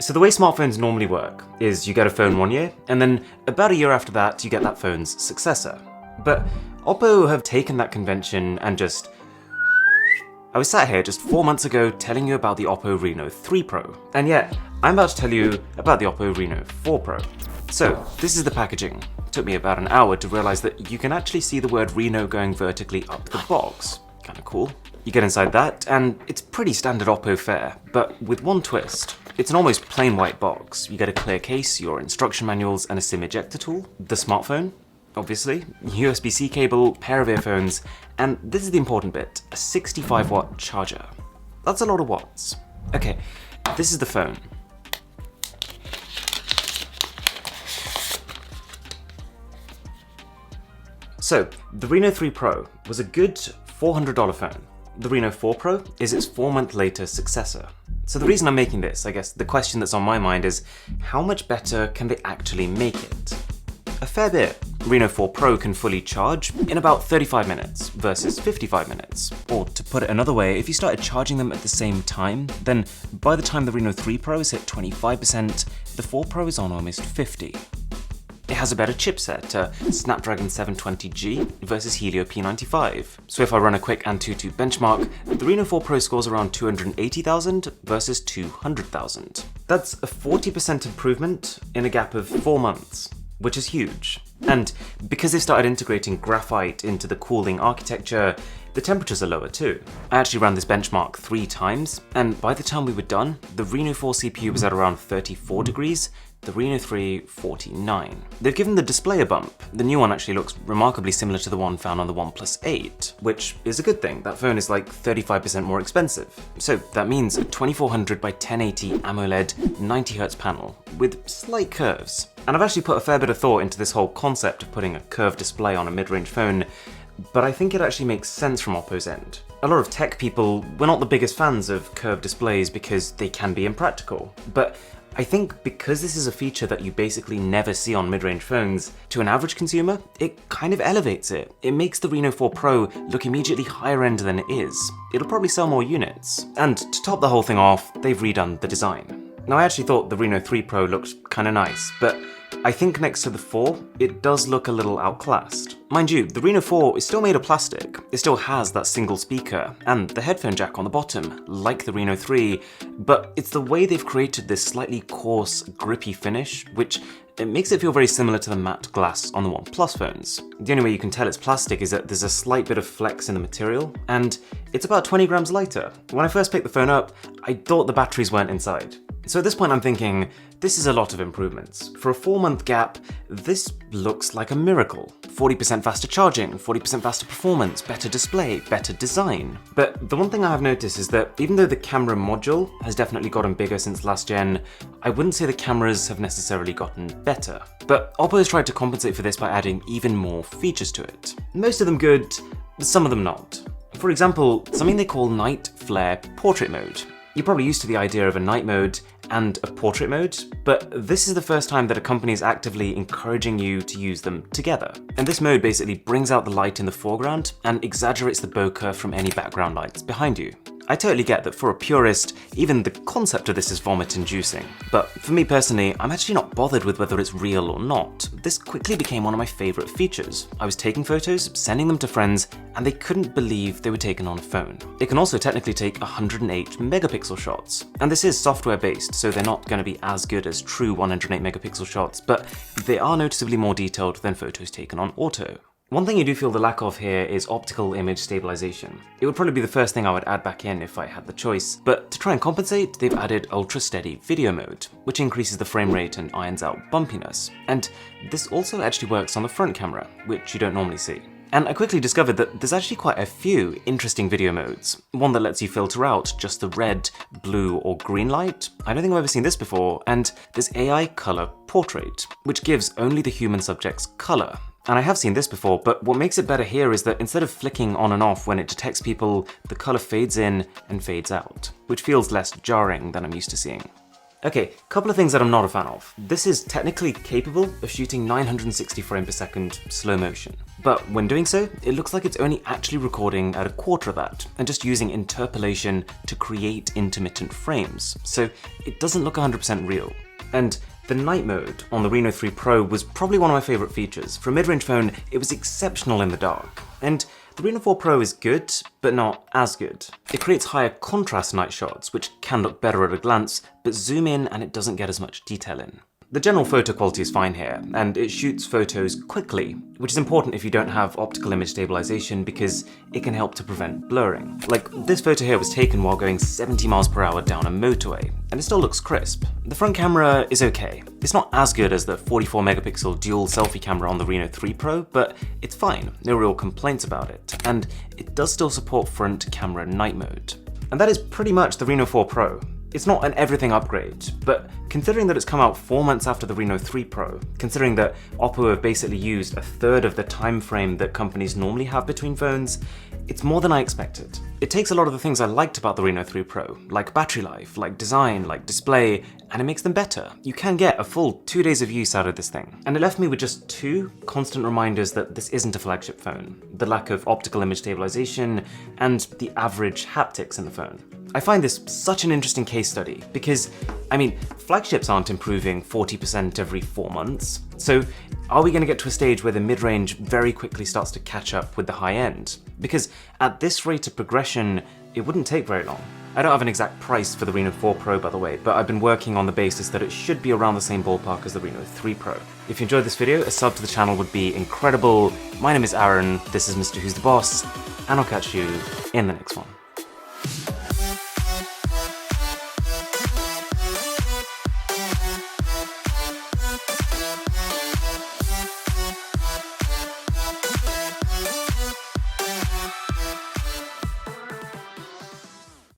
So the way smartphones normally work is you get a phone 1 year, and then about a year after that, you get that phone's successor. But OPPO have taken that convention and just... I was sat here just 4 months ago telling you about the OPPO Reno3 Pro, and yet I'm about to tell you about the OPPO Reno4 Pro. So this is the packaging. It took me about an hour to realize that you can actually see the word Reno going vertically up the box. Kinda cool. You get inside that, and it's pretty standard OPPO fare, but with one twist. It's an almost plain white box. You get a clear case, your instruction manuals, and a SIM ejector tool. The smartphone, obviously, USB-C cable, pair of earphones, and this is the important bit, a 65-watt charger. That's a lot of watts. Okay, this is the phone. So, the Reno3 Pro was a good $400 phone. The Reno4 Pro is its 4-month later successor. So the reason I'm making this, I guess the question that's on my mind is, how much better can they actually make it? A fair bit. Reno4 Pro can fully charge in about 35 minutes versus 55 minutes. Or to put it another way, if you started charging them at the same time, then by the time the Reno3 Pro is hit 25%, the 4 Pro is on almost 50%. It has a better chipset, a Snapdragon 720G versus Helio P95. So if I run a quick Antutu Benchmark, the Reno4 Pro scores around 280,000 versus 200,000. That's a 40% improvement in a gap of 4 months, which is huge. And because they've started integrating graphite into the cooling architecture, the temperatures are lower too. I actually ran this benchmark 3 times, and by the time we were done, the Reno4 CPU was at around 34 degrees, the Reno3 49. They've given the display a bump. The new one actually looks remarkably similar to the one found on the OnePlus 8, which is a good thing. That phone is like 35% more expensive. So that means a 2400 by 1080 AMOLED 90Hz panel with slight curves. And I've actually put a fair bit of thought into this whole concept of putting a curved display on a mid-range phone, but I think it actually makes sense from OPPO's end. A lot of tech people were not the biggest fans of curved displays because they can be impractical, but I think because this is a feature that you basically never see on mid-range phones, to an average consumer, it kind of elevates it. It makes the Reno4 Pro look immediately higher end than it is. It'll probably sell more units. And to top the whole thing off, they've redone the design. Now I actually thought the Reno3 Pro looked kinda nice, but I think next to the 4, it does look a little outclassed. Mind you, the Reno4 is still made of plastic. It still has that single speaker and the headphone jack on the bottom, like the Reno3, but it's the way they've created this slightly coarse, grippy finish, which it makes it feel very similar to the matte glass on the OnePlus phones. The only way you can tell it's plastic is that there's a slight bit of flex in the material, and it's about 20 grams lighter. When I first picked the phone up, I thought the batteries weren't inside. So at this point I'm thinking, this is a lot of improvements. For a 4-month gap, this looks like a miracle. 40% faster charging, 40% faster performance, better display, better design. But the one thing I have noticed is that even though the camera module has definitely gotten bigger since last gen, I wouldn't say the cameras have necessarily gotten better. But OPPO has tried to compensate for this by adding even more features to it. Most of them good, some of them not. For example, something they call Night Flare Portrait Mode. You're probably used to the idea of a night mode and a portrait mode, but this is the first time that a company is actively encouraging you to use them together. And this mode basically brings out the light in the foreground and exaggerates the bokeh from any background lights behind you. I totally get that for a purist, even the concept of this is vomit-inducing. But for me personally, I'm actually not bothered with whether it's real or not. This quickly became one of my favorite features. I was taking photos, sending them to friends, and they couldn't believe they were taken on a phone. It can also technically take 108 megapixel shots. And this is software-based, so they're not going to be as good as true 108 megapixel shots, but they are noticeably more detailed than photos taken on auto. One thing you do feel the lack of here is optical image stabilization. It would probably be the first thing I would add back in if I had the choice, but to try and compensate, they've added ultra steady video mode, which increases the frame rate and irons out bumpiness. And this also actually works on the front camera, which you don't normally see. And I quickly discovered that there's actually quite a few interesting video modes. One that lets you filter out just the red, blue, or green light. I don't think I've ever seen this before. And there's AI color portrait, which gives only the human subject's color. And I have seen this before, but what makes it better here is that instead of flicking on and off when it detects people, the color fades in and fades out, which feels less jarring than I'm used to seeing. Okay, couple of things that I'm not a fan of. This is technically capable of shooting 960 frames per second slow motion, but when doing so, it looks like it's only actually recording at a quarter of that, and just using interpolation to create intermittent frames, so it doesn't look 100% real. And the night mode on the Reno 3 Pro was probably one of my favorite features. For a mid-range phone, it was exceptional in the dark. And the Reno 4 Pro is good, but not as good. It creates higher contrast night shots, which can look better at a glance, but zoom in and it doesn't get as much detail in. The general photo quality is fine here, and it shoots photos quickly, which is important if you don't have optical image stabilization because it can help to prevent blurring. Like, this photo here was taken while going 70 miles per hour down a motorway, and it still looks crisp. The front camera is okay. It's not as good as the 44 megapixel dual selfie camera on the Reno 3 Pro, but it's fine, no real complaints about it, and it does still support front camera night mode. And that is pretty much the Reno 4 Pro. It's not an everything upgrade, but considering that it's come out 4 months after the Reno 3 Pro, considering that OPPO have basically used a third of the time frame that companies normally have between phones, it's more than I expected. It takes a lot of the things I liked about the Reno 3 Pro, like battery life, like design, like display, and it makes them better. You can get a full 2 days of use out of this thing. And it left me with just 2 constant reminders that this isn't a flagship phone: the lack of optical image stabilization and the average haptics in the phone. I find this such an interesting case study because, I mean, flagships aren't improving 40% every 4 months. So are we going to get to a stage where the mid-range very quickly starts to catch up with the high end? Because at this rate of progression, it wouldn't take very long. I don't have an exact price for the Reno 4 Pro, by the way, but I've been working on the basis that it should be around the same ballpark as the Reno 3 Pro. If you enjoyed this video, a sub to the channel would be incredible. My name is Aaron, this is Mr. Who's the Boss, and I'll catch you in the next one.